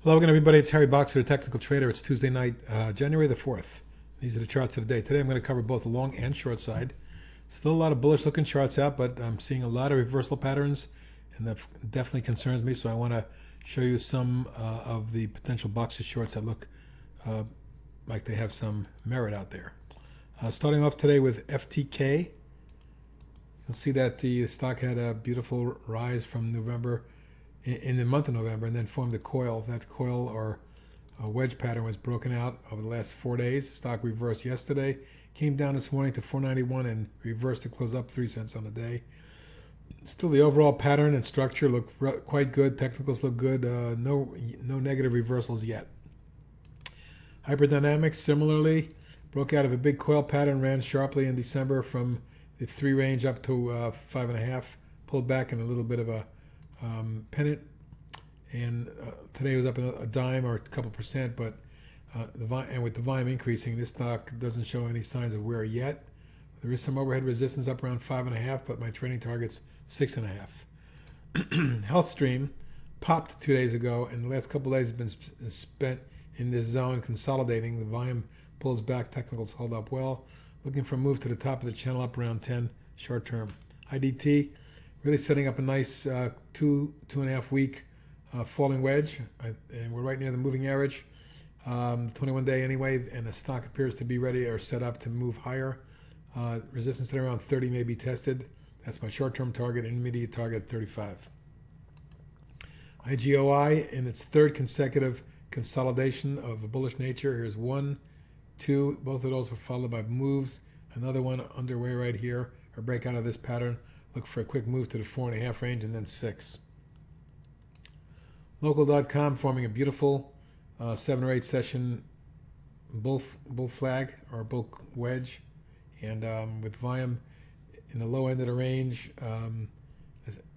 Hello again, everybody. It's Harry Boxer, the Technical Trader. It's Tuesday night, January the 4th. These are the charts of the day. Today I'm going to cover both the long and short side. Still a lot of bullish looking charts out, but I'm seeing a lot of reversal patterns, and that definitely concerns me. So I want to show you some of the potential boxes shorts that look like they have some merit out there. Starting off today with FTK. You'll see that the stock had a beautiful rise from November, in the month of November, and then formed a coil. That coil or a wedge pattern was broken out over the last 4 days. The stock reversed yesterday, came down this morning to 491 and reversed to close up 3 cents on the day. Still, the overall pattern and structure look quite good. Technicals look good. No negative reversals yet. Hyperdynamics similarly broke out of a big coil pattern, ran sharply in December from the 3 range up to 5.5, pulled back in a little bit of a pennant, and today was up a dime or a couple percent, but and with the volume increasing, this stock doesn't show any signs of wear yet. There is some overhead resistance up around 5.5, but my trading target's 6.5. HealthStream popped 2 days ago, and the last couple of days have been spent in this zone consolidating. The volume pulls back, technicals hold up well. Looking for a move to the top of the channel up around 10 short term. IDT really setting up a nice 2.5 week falling wedge, and we're right near the moving average, 21-day anyway, and the stock appears to be ready or set up to move higher. Resistance at around 30 may be tested. That's my short-term target, intermediate target 35. IGOI in its third consecutive consolidation of a bullish nature. Here's 1, 2, both of those were followed by moves. Another one underway right here, a breakout of this pattern. Look for a quick move to the 4.5 range and then 6. Local.com forming a beautiful 7 or 8 session bull flag or bull wedge, and with volume in the low end of the range,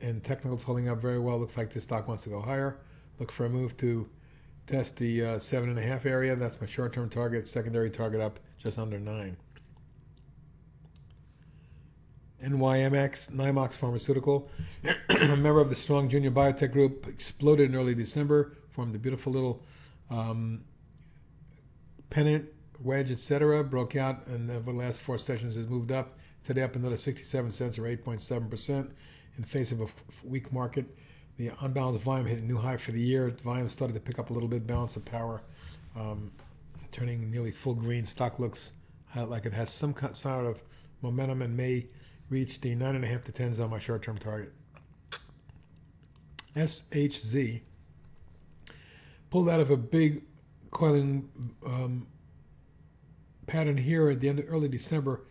and technicals holding up very well. Looks like this stock wants to go higher. Look for a move to test the 7.5 area. That's my short-term target. Secondary target up just under 9. NYMX, Nymox Pharmaceutical, a member of the strong junior biotech group, exploded in early December, formed a beautiful little pennant, wedge, etc. Broke out, and over the last 4 sessions has moved up. Today up another 67 cents or 8.7%. In face of a weak market, the unbalanced volume hit a new high for the year. The volume started to pick up a little bit, balance of power, turning nearly full green. Stock looks like it has some sort of momentum and may reach the 9.5 to 10 zone, my short-term target. SHZ pulled out of a big coiling pattern here at the end of early December,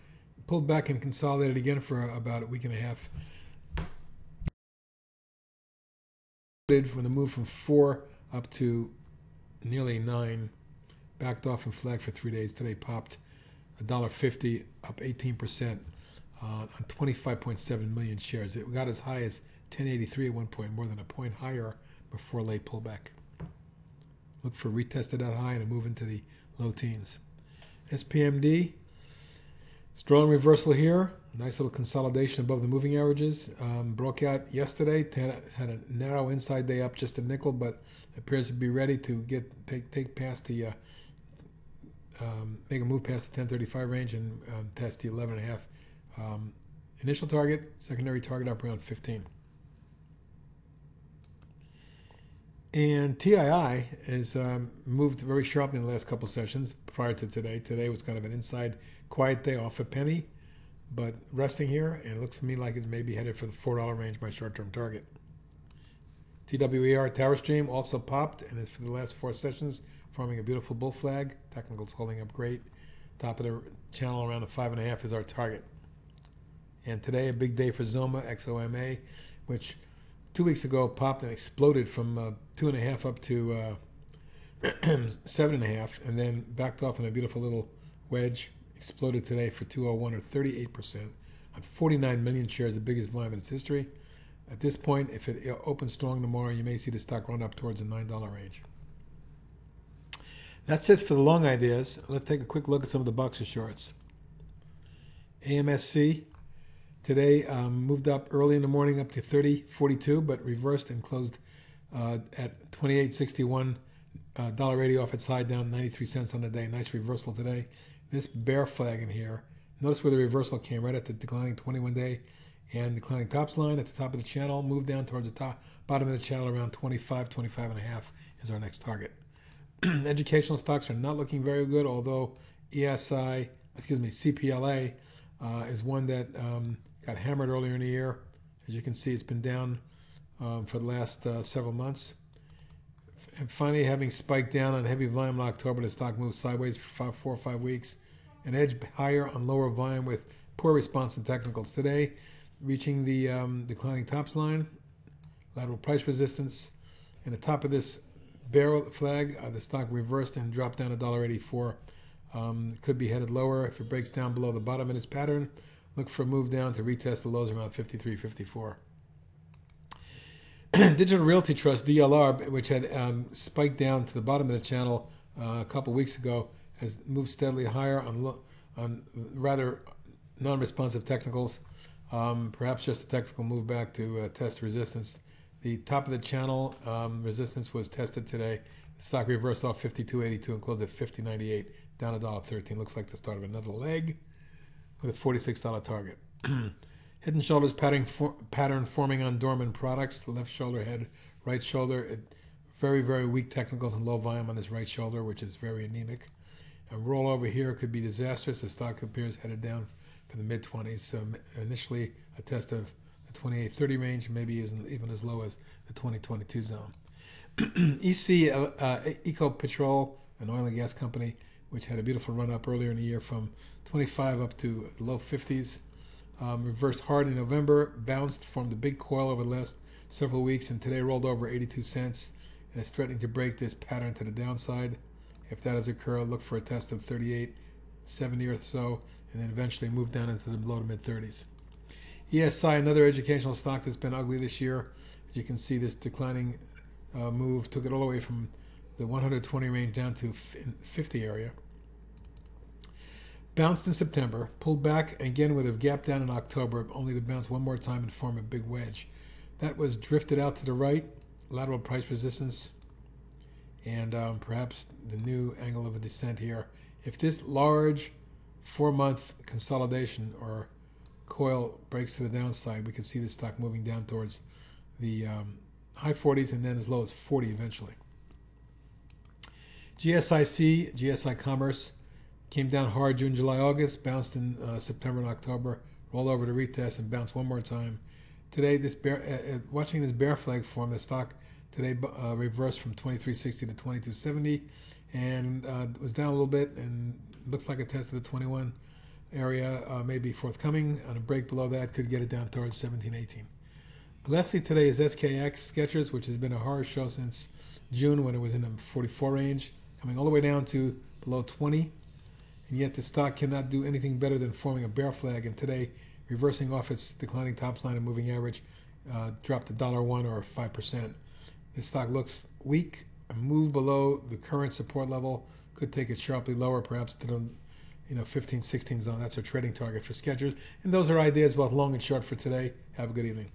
pulled back and consolidated again for about a week and a half. From the move from 4 up to nearly 9, backed off and flagged for 3 days. Today popped $1.50, up 18%. On 25.7 million shares. It got as high as 1083 at one point, more than a point higher before late pullback. Look for retested that high and a move into the low teens. SPMD, strong reversal here. Nice little consolidation above the moving averages. Broke out yesterday, had a narrow inside day up just a nickel, but appears to be ready to take past the make a move past the 1035 range and test the 11.5. Initial target, secondary target up around 15. And TII has moved very sharply in the last couple sessions prior to today. Today was kind of an inside quiet day off a penny, but resting here, and it looks to me like it's maybe headed for the $4 range, my short-term target. TWER Tower Stream also popped, and is for the last 4 sessions forming a beautiful bull flag. Technicals holding up great. Top of the channel around the 5.5 is our target. And today, a big day for XOMA, XOMA, which 2 weeks ago popped and exploded from 2.5 up to 7.5, and then backed off in a beautiful little wedge. Exploded today for 201 or 38% on 49 million shares, the biggest volume in its history. At this point, if it opens strong tomorrow, you may see the stock run up towards the $9 range. That's it for the long ideas. Let's take a quick look at some of the boxer shorts. AMSC. Today moved up early in the morning up to 30.42, but reversed and closed at 28.61 $1.80 off its high, down 93 cents on the day. Nice reversal today. This bear flag in here, notice where the reversal came right at the declining 21-day and declining tops line at the top of the channel, moved down towards the bottom of the channel around 25, 25 and a half is our next target. Educational stocks are not looking very good, although CPLA is one that got hammered earlier in the year. As you can see, it's been down for the last several months. And finally, having spiked down on heavy volume in October, the stock moved sideways for 4 or 5 weeks and edged higher on lower volume with poor response in technicals. Today, reaching the declining tops line, lateral price resistance, and the top of this bear flag, the stock reversed and dropped down $1.84. Could be headed lower if it breaks down below the bottom of this pattern. Look for a move down to retest the lows around 53, 54. Digital Realty Trust, DLR, which had spiked down to the bottom of the channel a couple weeks ago, has moved steadily higher on rather non-responsive technicals. Perhaps just a technical move back to test resistance. The top of the channel resistance was tested today. The stock reversed off 52.82 and closed at 50.98, down $1.13. Looks like the start of another leg with a $46 target. Head and shoulders pattern forming on dormant products. The left shoulder, head, right shoulder. Very, very weak technicals and low volume on this right shoulder, which is very anemic. A rollover here could be disastrous. The stock appears headed down for the mid-20s. So initially a test of the 28.30 range, maybe even as low as the 2022 zone. EC, Eco Petrol, an oil and gas company, which had a beautiful run up earlier in the year from 25 up to the low 50s. Reversed hard in November, bounced, formed a big coil over the last several weeks, and today rolled over 82 cents and is threatening to break this pattern to the downside. If that does occur, look for a test of 38.70 or so, and then eventually move down into the low to mid 30s. ESI, another educational stock that's been ugly this year. As you can see, this declining move took it all the way from the 120 range down to 50 area. Bounced in September, pulled back again with a gap down in October, only to bounce one more time and form a big wedge. That was drifted out to the right, lateral price resistance, and perhaps the new angle of a descent here. If this large 4-month consolidation or coil breaks to the downside, we can see the stock moving down towards the high 40s and then as low as 40 eventually. GSI Commerce came down hard June, July, August, bounced in September and October, rolled over to retest and bounced one more time. Today, this watching this bear flag form, the stock today reversed from 23.60 to 22.70 and was down a little bit and looks like a test of the 21 area may be forthcoming. On a break below that, could get it down towards 17.18. Lastly, today is SKX Skechers, which has been a horror show since June when it was in the 44 range, coming all the way down to below 20. And yet the stock cannot do anything better than forming a bear flag, and today reversing off its declining tops line and moving average dropped $1 or 5%. This stock looks weak. A move below the current support level could take it sharply lower, perhaps to the 15, 16 zone. That's our trading target for Skechers. And those are ideas both long and short for today. Have a good evening.